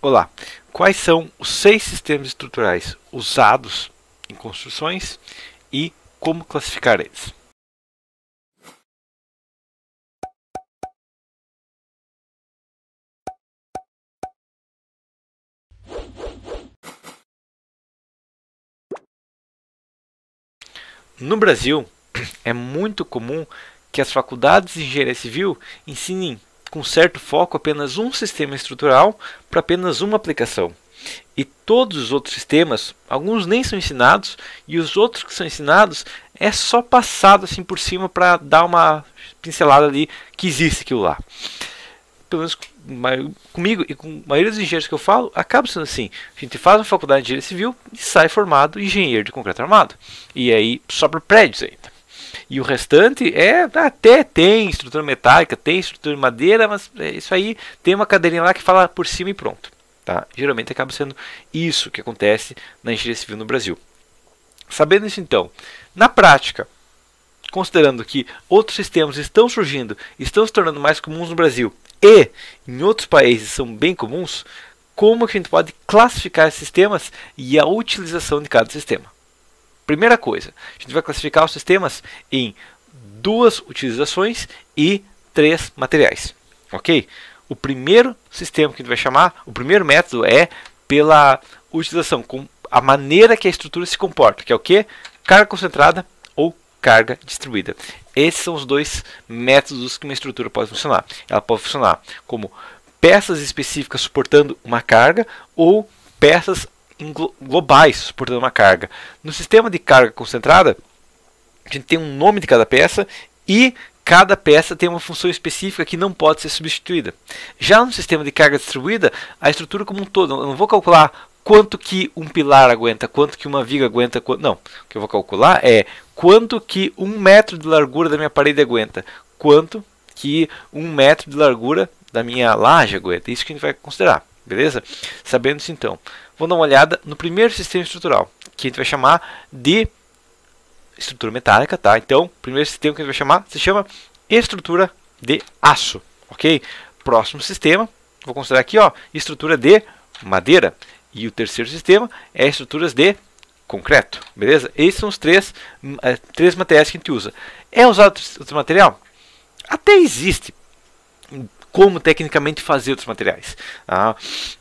Olá, quais são os 6 sistemas estruturais usados em construções e como classificar eles? No Brasil, é muito comum que as faculdades de engenharia civil ensinem com certo foco apenas um sistema estrutural para apenas uma aplicação. E todos os outros sistemas, alguns nem são ensinados, e os outros que são ensinados é só passado assim por cima para dar uma pincelada ali que existe aquilo lá. Pelo menos comigo e com a maioria dos engenheiros que eu falo, acaba sendo assim. A gente faz uma faculdade de engenharia civil e sai formado engenheiro de concreto armado. E aí sobra prédios ainda. E o restante até tem estrutura metálica, tem estrutura de madeira, mas isso aí tem uma cadeirinha lá que fala por cima e pronto. Tá? Geralmente acaba sendo isso que acontece na engenharia civil no Brasil. Sabendo isso então, na prática, considerando que outros sistemas estão surgindo, estão se tornando mais comuns no Brasil e em outros países são bem comuns, como que a gente pode classificar esses sistemas e a utilização de cada sistema? Primeira coisa, a gente vai classificar os sistemas em 2 utilizações e 3 materiais, ok? O primeiro sistema que a gente vai chamar, o primeiro método é pela utilização, com a maneira que a estrutura se comporta, que é o que? Carga concentrada ou carga distribuída. Esses são os 2 métodos que uma estrutura pode funcionar. Ela pode funcionar como peças específicas suportando uma carga ou peças globais suportando uma carga. No sistema de carga concentrada, a gente tem um nome de cada peça e cada peça tem uma função específica que não pode ser substituída. Já no sistema de carga distribuída, a estrutura como um todo, eu não vou calcular quanto que um pilar aguenta, quanto que uma viga aguenta, não. O que eu vou calcular é quanto que 1 metro de largura da minha parede aguenta, quanto que 1 metro de largura da minha laje aguenta. Isso que a gente vai considerar, beleza? Sabendo isso então, vamos dar uma olhada no primeiro sistema estrutural, que a gente vai chamar de estrutura metálica, tá? Então, o primeiro sistema que a gente vai chamar se chama estrutura de aço, ok? Próximo sistema, vou considerar aqui, ó, estrutura de madeira. E o terceiro sistema é estruturas de concreto, beleza? Esses são os três materiais que a gente usa. É usado outro material? Até existe como tecnicamente fazer outros materiais. Tá?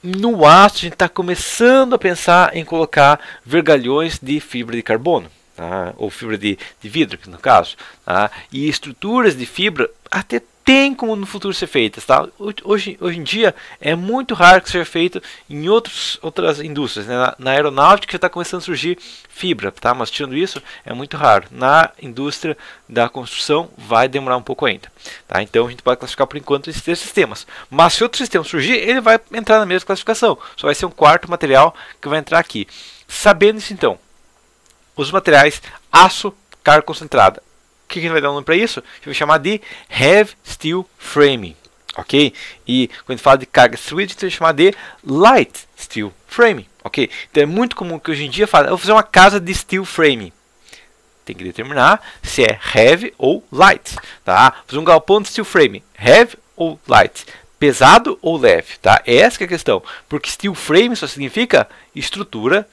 No aço, a gente está começando a pensar em colocar vergalhões de fibra de carbono. Tá? Ou fibra de vidro, no caso. Tá? E estruturas de fibra até tem como no futuro ser feitas. Tá? Hoje em dia é muito raro que seja feito em outras indústrias. Né? Na aeronáutica já está começando a surgir fibra, tá? Mas tirando isso é muito raro. Na indústria da construção vai demorar um pouco ainda. Tá? Então a gente pode classificar por enquanto esses 3 sistemas. Mas se outro sistema surgir, ele vai entrar na mesma classificação. Só vai ser um quarto material que vai entrar aqui. Sabendo isso então, os materiais aço, carga concentrada. O que a gente vai dar um nome para isso? A gente vai chamar de Heavy Steel Frame, ok? E quando a gente fala de carga distribuída, a gente vai chamar de Light Steel Frame, ok? Então é muito comum que hoje em dia fala, eu vou fazer uma casa de steel frame. Tem que determinar se é heavy ou light, tá? Fazer um galpão de steel frame, heavy ou light? Pesado ou leve, tá? Essa que é a questão, porque steel frame só significa estrutura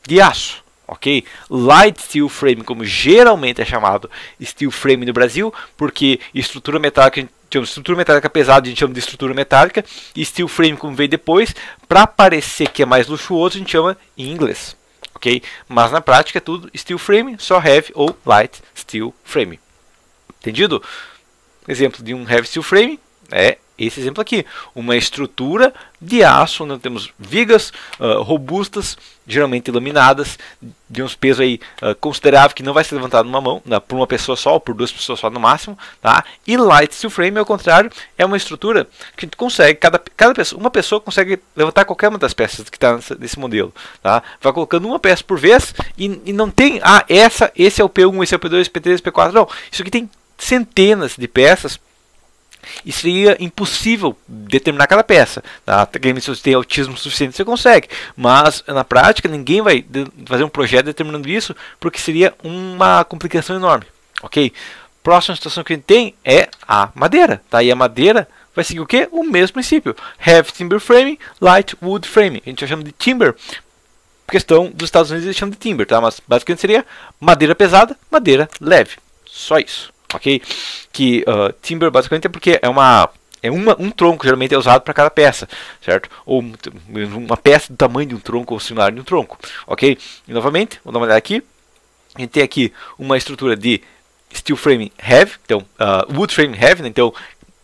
de aço. Ok? Light steel frame, como geralmente é chamado steel frame no Brasil, porque estrutura metálica, a gente chama de estrutura metálica pesada, a gente chama de estrutura metálica, e steel frame, como veio depois, para parecer que é mais luxuoso, a gente chama em inglês. Ok? Mas na prática é tudo steel frame, só heavy ou light steel frame. Entendido? Exemplo de um heavy steel frame é esse exemplo aqui, uma estrutura de aço, onde temos vigas robustas, geralmente laminadas, de uns pesos aí considerável, que não vai ser levantado numa mão, por uma pessoa só, ou por 2 pessoas só no máximo, tá? E light steel frame, ao contrário, é uma estrutura que a gente consegue, uma pessoa consegue levantar qualquer uma das peças que está nesse modelo, tá? Vai colocando uma peça por vez e não tem, esse é o P1, esse é o P2, esse é o P3, esse é o P4, não, isso aqui tem centenas de peças. E seria impossível determinar cada peça. Tá? Se você tem autismo suficiente, você consegue. Mas na prática, ninguém vai fazer um projeto determinando isso, porque seria uma complicação enorme. Ok? Próxima situação que a gente tem é a madeira. Tá? E a madeira vai seguir o quê? O mesmo princípio. Heavy timber frame, light wood frame. A gente já chama de timber. Questão dos Estados Unidos eles chamam de timber, tá? Mas basicamente seria madeira pesada, madeira leve. Só isso, ok? Que timber basicamente é porque um tronco geralmente é usado para cada peça, certo? Ou uma peça do tamanho de um tronco ou similar de um tronco, ok? E novamente, vamos dar uma olhada aqui. A gente tem aqui uma estrutura de steel frame heavy, então wood frame heavy, né? Então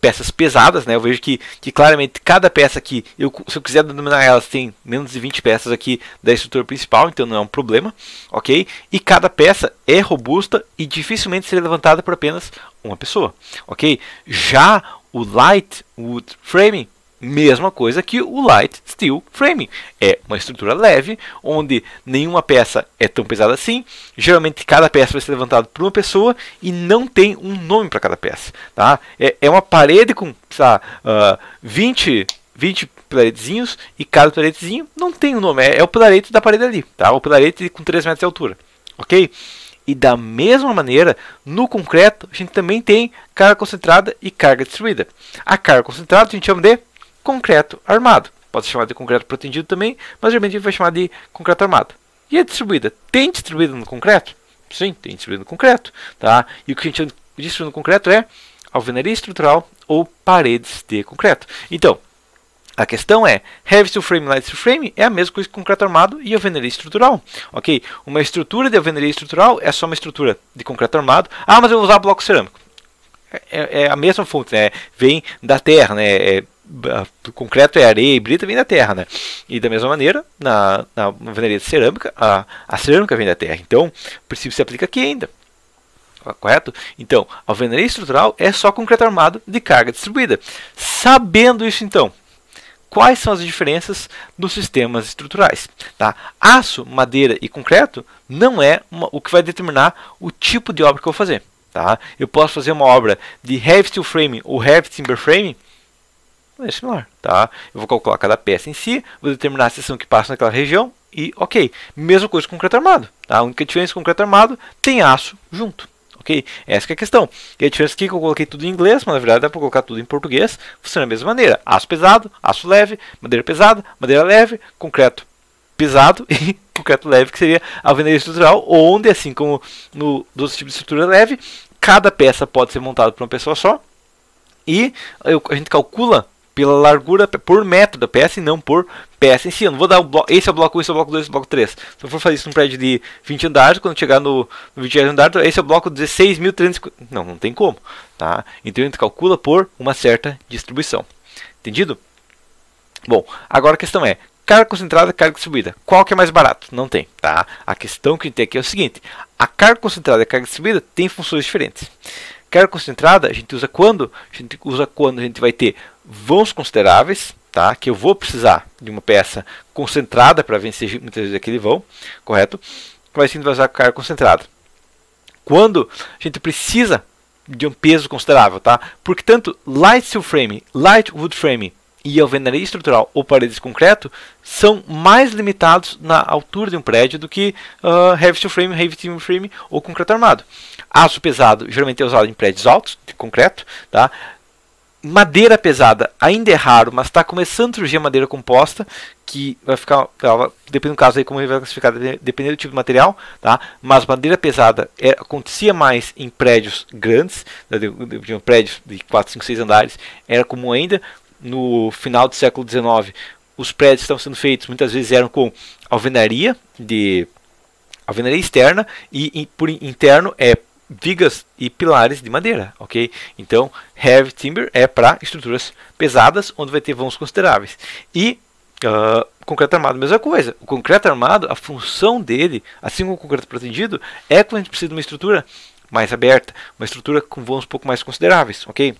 peças pesadas, né? Eu vejo que claramente cada peça aqui, se eu quiser denominar elas, tem menos de 20 peças aqui da estrutura principal, então não é um problema, ok? E cada peça é robusta e dificilmente seria levantada por apenas uma pessoa, ok? Já o light wood framing, mesma coisa que o light steel framing. É uma estrutura leve, onde nenhuma peça é tão pesada assim. Geralmente cada peça vai ser levantada por uma pessoa e não tem um nome para cada peça. Tá? É uma parede com 20 pilaretezinhos e cada pilaretezinho não tem um nome. É o pilarete da parede ali. Tá? O pilarete com 3 metros de altura. Ok? E da mesma maneira, no concreto, a gente também tem carga concentrada e carga distribuída. A carga concentrada a gente chama de concreto armado. Pode ser chamado de concreto protendido também, mas geralmente a gente vai chamar de concreto armado. E a distribuída? Tem distribuída no concreto? Sim, tem distribuída no concreto. Tá? E o que a gente chama de distribuída no concreto é alvenaria estrutural ou paredes de concreto. Então, a questão é, heavy steel frame e light steel frame é a mesma coisa que concreto armado e alvenaria estrutural. Ok? Uma estrutura de alvenaria estrutural é só uma estrutura de concreto armado. Ah, mas eu vou usar bloco cerâmico. É a mesma fonte, né? Vem da terra, né? O concreto é areia e brita, vem da terra, né? E da mesma maneira, na alvenaria de cerâmica, a cerâmica vem da terra. Então, o princípio se aplica aqui ainda. Correto? Então, a alvenaria estrutural é só concreto armado de carga distribuída. Sabendo isso, então, quais são as diferenças dos sistemas estruturais? Tá? Aço, madeira e concreto não é o que vai determinar o tipo de obra que eu vou fazer. Tá? Eu posso fazer uma obra de heavy steel frame ou heavy timber frame, é similar, tá? Eu vou calcular cada peça em si, vou determinar a seção que passa naquela região e ok. Mesma coisa com concreto armado. Tá? A única diferença com concreto armado tem aço junto. Ok? Essa que é a questão. E a diferença aqui é que eu coloquei tudo em inglês, mas na verdade dá para colocar tudo em português. Funciona da mesma maneira. Aço pesado, aço leve, madeira pesada, madeira leve, concreto pesado e concreto leve, que seria a alvenaria estrutural, onde, assim como nos outros tipos de estrutura leve, cada peça pode ser montada por uma pessoa só. E a gente calcula pela largura por metro da peça e não por peça em si. Eu não vou dar o bloco, esse é o bloco 1, esse é o bloco 2, esse é o bloco 3. Se eu for fazer isso num prédio de 20 andares, quando chegar no 20º andar, esse é o bloco 16.350. Não tem como. Tá? Então a gente calcula por uma certa distribuição. Entendido? Bom, agora a questão é, carga concentrada e carga distribuída. Qual que é mais barato? Não tem. Tá? A questão que a gente tem aqui é o seguinte, a carga concentrada e a carga distribuída têm funções diferentes. Carga concentrada a gente usa quando? A gente usa quando a gente vai ter vãos consideráveis, tá? Que eu vou precisar de uma peça concentrada para vencer muitas vezes aquele vão, correto? Mas a gente vai usar carga concentrada. Quando a gente precisa de um peso considerável, tá? Porque tanto light steel frame, light wood frame e alvenaria estrutural ou paredes de concreto são mais limitados na altura de um prédio do que heavy steel frame, heavy timber frame ou concreto armado. Aço pesado geralmente é usado em prédios altos de concreto, tá? Madeira pesada ainda é raro, mas está começando a surgir a madeira composta, que vai ficar, dependendo do caso aí como ele vai classificar, dependendo do tipo de material, tá? Mas madeira pesada acontecia mais em prédios grandes, de prédios de 4, 5, 6 andares, era comum ainda. No final do século XIX, os prédios que estavam sendo feitos muitas vezes eram com alvenaria externa e por interno vigas e pilares de madeira, ok? Então, heavy timber é para estruturas pesadas, onde vai ter vãos consideráveis. E concreto armado, mesma coisa. O concreto armado, a função dele, assim como o concreto protegido, é quando a gente precisa de uma estrutura mais aberta, uma estrutura com vãos um pouco mais consideráveis, ok?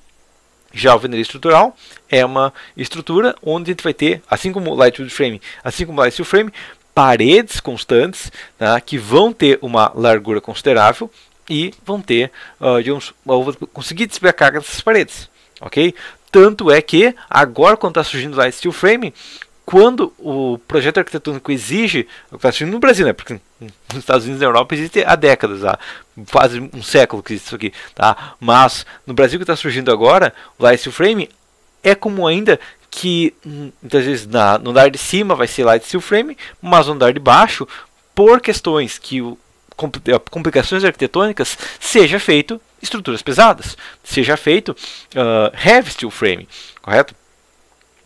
Já a alvenaria estrutural é uma estrutura onde a gente vai ter, assim como o light wood frame, assim como o light steel frame, paredes constantes, tá, que vão ter uma largura considerável e vão ter, digamos, conseguir distribuir a carga dessas paredes, ok? Tanto é que agora, quando está surgindo o light steel frame, quando o projeto arquitetônico exige, o que está surgindo no Brasil, né? Porque nos Estados Unidos e na Europa existe há décadas, há quase um século que existe isso aqui, tá? Mas no Brasil que está surgindo agora, o light steel frame, é comum ainda que muitas vezes no andar de cima vai ser light steel frame, mas no andar de baixo, por questões que complicações arquitetônicas, seja feito estruturas pesadas, seja feito heavy steel frame, correto?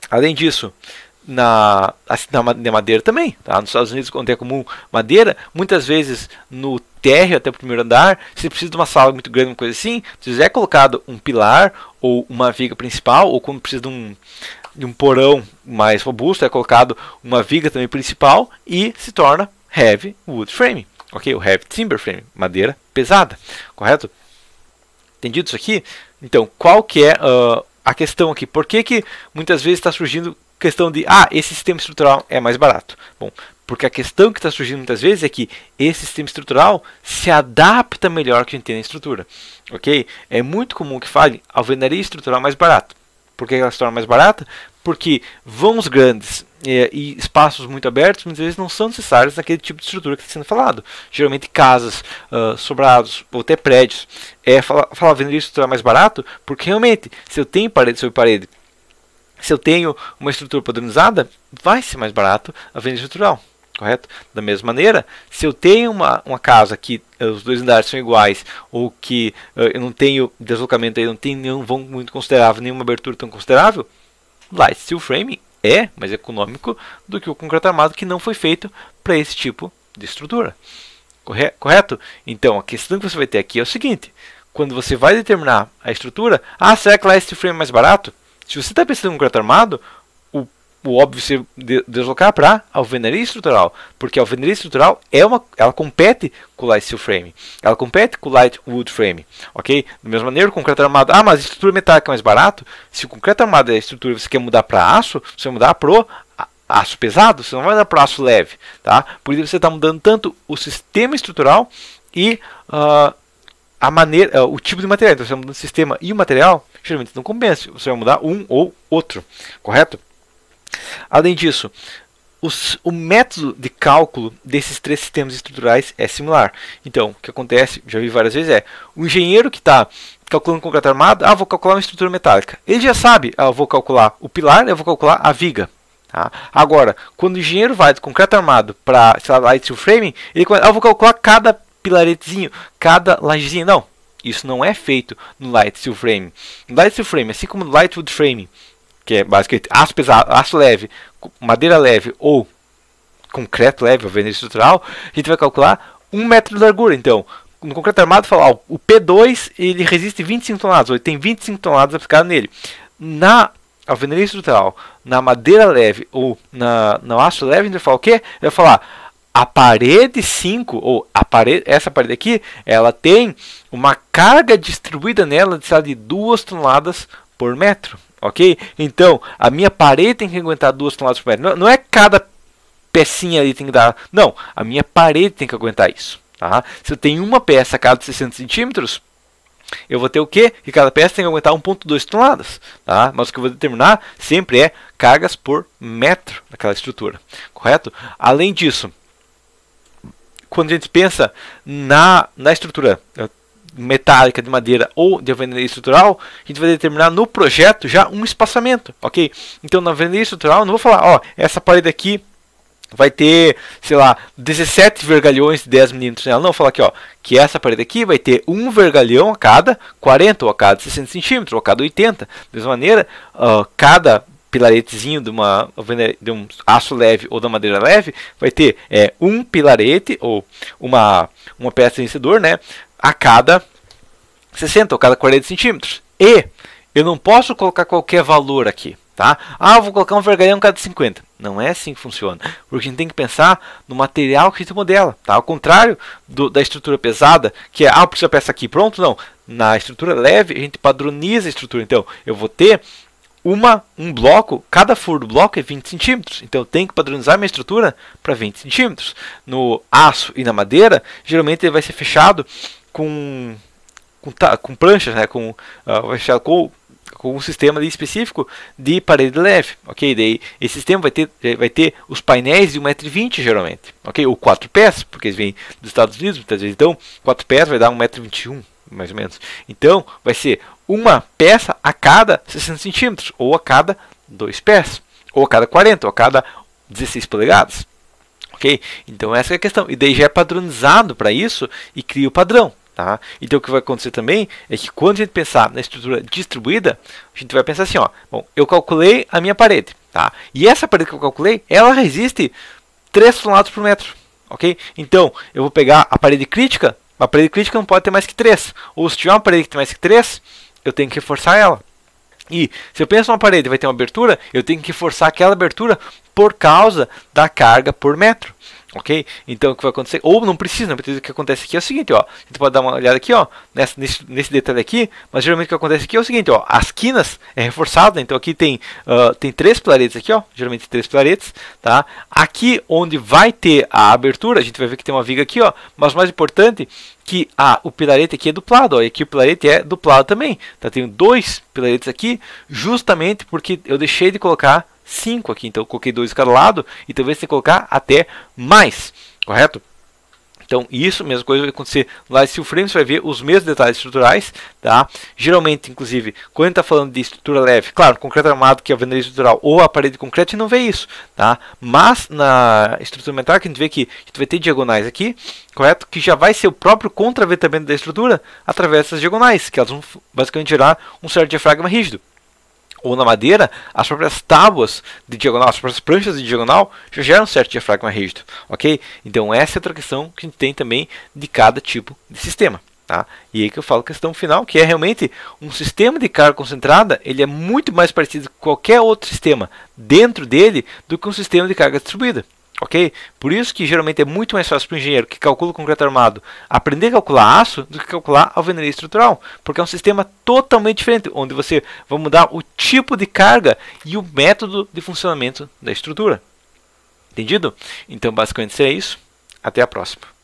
Além disso, na madeira também, tá? Nos Estados Unidos, onde é comum madeira, muitas vezes no térreo até o primeiro andar, se precisa de uma sala muito grande, uma coisa assim, se é colocado um pilar ou uma viga principal, ou quando precisa de um porão mais robusto, é colocado uma viga também principal e se torna heavy wood frame, ok? O heavy timber frame, madeira pesada, correto? Entendido isso aqui? Então, qual que é a questão aqui? Por que muitas vezes está surgindo questão de, esse sistema estrutural é mais barato? Bom, porque a questão que está surgindo muitas vezes é que esse sistema estrutural se adapta melhor que a gente tem na estrutura, ok? É muito comum que fale alvenaria estrutural mais barata. Por que ela se torna mais barata? Porque vãos grandes e espaços muito abertos muitas vezes não são necessários naquele tipo de estrutura que está sendo falado. Geralmente casas, sobrados ou até prédios. Falar alvenaria estrutural mais barato porque realmente, se eu tenho parede sobre parede, se eu tenho uma estrutura padronizada, vai ser mais barato a alvenaria estrutural. Correto? Da mesma maneira, se eu tenho uma casa que os dois andares são iguais, ou que eu não tenho deslocamento aí, não tenho nenhum vão muito considerável, nenhuma abertura tão considerável, light steel frame é mais econômico do que o concreto armado que não foi feito para esse tipo de estrutura. Correto? Então, a questão que você vai ter aqui é o seguinte: quando você vai determinar a estrutura, será que light steel frame é mais barato? Se você está pensando em concreto armado, o óbvio se deslocar para a alvenaria estrutural, porque a alvenaria estrutural ela compete com o light steel frame, ela compete com o light wood frame, ok? Da mesma maneira, o concreto armado, mas a estrutura metálica é mais barato. Se o concreto armado é a estrutura e você quer mudar para aço, você vai mudar para aço pesado, você não vai mudar para aço leve, tá? Por isso você está mudando tanto o sistema estrutural e a maneira, o tipo de material. Então, você está mudando o sistema e o material, geralmente não compensa, você vai mudar um ou outro, correto? Além disso, o método de cálculo desses três sistemas estruturais é similar. Então, o que acontece, já vi várias vezes, o engenheiro que está calculando concreto armado, vou calcular uma estrutura metálica. Ele já sabe, eu vou calcular o pilar, eu vou calcular a viga. Tá? Agora, quando o engenheiro vai do concreto armado para light steel frame, ele começa, vou calcular cada pilaretezinho, cada lajezinho. Não, isso não é feito no light steel frame. No light steel frame, assim como no light wood frame, que é basicamente aço pesado, aço leve, madeira leve ou concreto leve, alvenaria estrutural, a gente vai calcular 1 metro de largura. Então, no concreto armado, fala, o P2 ele resiste 25 toneladas, ou ele tem 25 toneladas aplicadas nele. Na alvenaria estrutural, na madeira leve ou no aço leve, a gente vai falar o quê? Ele vai falar, a parede 5, ou essa parede aqui, ela tem uma carga distribuída nela de 2 toneladas por metro. Ok? Então, a minha parede tem que aguentar 2 toneladas por metro. Não é cada pecinha ali tem que dar. Não, a minha parede tem que aguentar isso. Tá? Se eu tenho uma peça a cada 60 centímetros, eu vou ter o quê? Que cada peça tem que aguentar 1,2 toneladas. Tá? Mas o que eu vou determinar sempre é cargas por metro daquela estrutura. Correto? Além disso, quando a gente pensa na estrutura metálica, de madeira ou de alvenaria estrutural, a gente vai determinar no projeto já um espaçamento, ok? Então na alvenaria estrutural eu não vou falar, essa parede aqui vai ter, sei lá, 17 vergalhões de 10 milímetros nela. Não, vou falar aqui, que essa parede aqui vai ter 1 vergalhão a cada 40 ou a cada 60 centímetros ou a cada 80. Da mesma maneira, cada pilaretezinho de um aço leve ou da madeira leve vai ter um pilarete ou uma peça de vencedor, né, a cada 60 ou cada 40 centímetros. E eu não posso colocar qualquer valor aqui, tá? Eu vou colocar um vergalhão a cada 50. Não é assim que funciona, porque a gente tem que pensar no material que a gente modela, tá? Ao contrário da estrutura pesada, que é, eu preciso da peça aqui, pronto, não. Na estrutura leve, a gente padroniza a estrutura. Então, eu vou ter um bloco, cada furo do bloco é 20 centímetros. Então, eu tenho que padronizar minha estrutura para 20 centímetros. No aço e na madeira, geralmente ele vai ser fechado com pranchas, né? Vai fechar com um sistema ali específico de parede leve, ok? Daí esse sistema vai ter os painéis de 1,20 m geralmente, ok? Ou 4 pés, porque eles vêm dos Estados Unidos muitas vezes. Então 4 pés vai dar 1,21 m mais ou menos. Então vai ser uma peça a cada 60 centímetros, ou a cada 2 pés, ou a cada 40, ou a cada 16 polegadas. Ok? Então essa é a questão. E daí já é padronizado para isso e cria o padrão. Tá? Então o que vai acontecer também é que quando a gente pensar na estrutura distribuída, a gente vai pensar assim, ó, bom, eu calculei a minha parede, tá? E essa parede que eu calculei, ela resiste 3 toneladas por metro, ok? Então eu vou pegar a parede crítica não pode ter mais que 3, ou se tiver uma parede que tem mais que 3, eu tenho que reforçar ela. E se eu penso numa parede vai ter uma abertura, eu tenho que forçar aquela abertura por causa da carga por metro. Ok? Então o que vai acontecer? Ou não precisa, o que acontece aqui é o seguinte, ó. A gente pode dar uma olhada aqui, ó, nesse detalhe aqui, mas geralmente o que acontece aqui é o seguinte, ó, as quinas é reforçada, então aqui tem 3 pilaretes aqui, ó, geralmente 3 pilaretes, tá? Aqui onde vai ter a abertura, a gente vai ver que tem uma viga aqui, ó, mas o mais importante que o pilarete aqui é duplado, ó, e aqui o pilarete é duplado também, tá? Tenho 2 pilaretes aqui, justamente porque eu deixei de colocar 5 aqui, então eu coloquei 2 de cada lado e talvez você colocar até mais, correto? Então isso, mesma coisa vai acontecer lá em steel frame, você vai ver os mesmos detalhes estruturais, tá? Geralmente, inclusive, quando a gente está falando de estrutura leve, claro, concreto armado, que é a alvenaria estrutural, ou a parede de concreto, a gente não vê isso, tá? Mas na estrutura metálica, a gente vê que a gente vai ter diagonais aqui, correto? Que já vai ser o próprio contraventamento da estrutura através dessas diagonais, que elas vão basicamente gerar um certo diafragma rígido. Ou na madeira, as próprias tábuas de diagonal, as próprias pranchas de diagonal já geram um certo diafragma rígido, ok? Então essa é outra questão que a gente tem também de cada tipo de sistema, tá? E aí que eu falo a questão final, que é realmente um sistema de carga concentrada, ele é muito mais parecido com qualquer outro sistema dentro dele do que um sistema de carga distribuída. Ok? Por isso que geralmente é muito mais fácil para o engenheiro que calcula concreto armado aprender a calcular aço do que calcular alvenaria estrutural, porque é um sistema totalmente diferente, onde você vai mudar o tipo de carga e o método de funcionamento da estrutura. Entendido? Então basicamente é isso. Até a próxima.